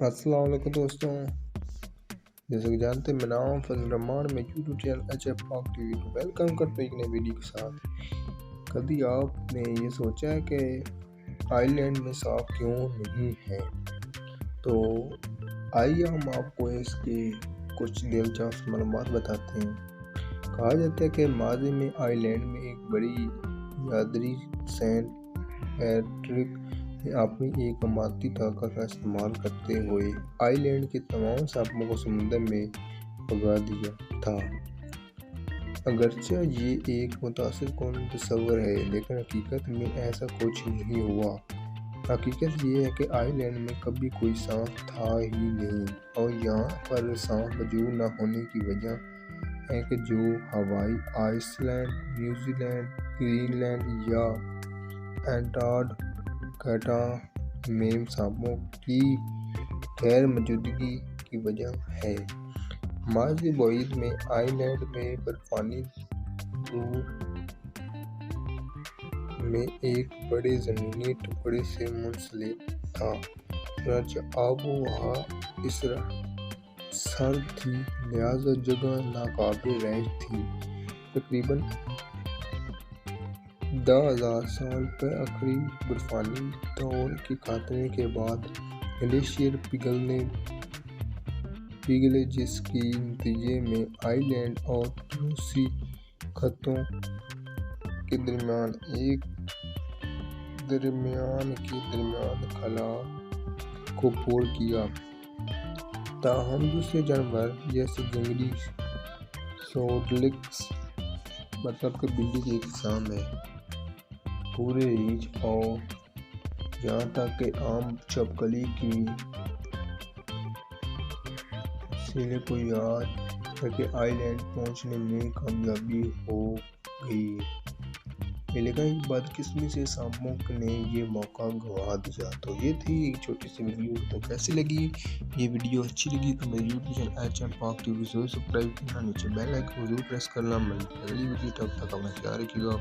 السلام علیکم دوستوں، جیسا کہ جانتے ہیں میں نام فضل الرحمان میں یوٹیوب چینل ایچ پاک ٹی وی کو ویلکم کرتے ایک نئے ویڈیو کے ساتھ۔ کبھی آپ نے یہ سوچا ہے کہ آئی لینڈ میں سانپ کیوں نہیں ہے؟ تو آئیے ہم آپ کو اس کے کچھ دلچسپ معلومات بتاتے ہیں۔ کہا جاتا ہے کہ ماضی میں آئی لینڈ میں ایک بڑی یادری سینٹ پیٹرک نے اپنی ایک اماتی طاقت کا استعمال کرتے ہوئے آئی لینڈ کے تمام سانپوں کو سمندر میں بھگا دیا تھا۔ اگرچہ یہ ایک متاثر کن تصور ہے، لیکن حقیقت میں ایسا کچھ نہیں ہوا۔ حقیقت یہ ہے کہ آئی لینڈ میں کبھی کوئی سانپ تھا ہی نہیں، اور یہاں پر سانپ موجود نہ ہونے کی وجہ ہے کہ جو Hawaii Iceland, New Zealand, Greenland یا انٹارکٹیکا میں سانپوں کی غیر موجودگی کی وجہ ہے۔ ماضی بعید میں آئی لینڈ میں برفانی دور میں ایک بڑے زمینی ٹکڑے سے منسلک تھا، چنانچہ آب و ہوا اس طرح سرد تھی لہذا جگہ ناقابل رہائش تھی۔ تقریباً 10,000 سال پر آخری برفانی دور کے خاتمے کے بعد گلیشیئر پگھلے، جس کے نتیجے میں آئی لینڈ اور روسی خطوں کے درمیان خلا کو پور کیا۔ تاہم دوسرے جانور جیسے جنگلی سوڈلکس مطلب کہ بلی کی ایک اقسام ہے، پورے ریچھ اور یہاں تک کہ عام چھپکلی کی سیلیں کو یاد کر کے آئی لینڈ پہنچنے میں کامیابی ہو گئی، لیکن اس بدقسمتی سے سانپوں نے یہ موقع گنوا دیا۔ تو یہ تھی ایک چھوٹی سی ویڈیو۔ تو کیسی لگی یہ ویڈیو؟ اچھی لگی تو میرے یوٹیوب چینل ایچ پاک ٹی وی ضرور سبسکرائب کرنا، نیچے بیل آئیکن کو ضرور پریس کرنا۔ ملتے ہیں اگلی ویڈیو، تب تک اپنا خیال رکھیے گا۔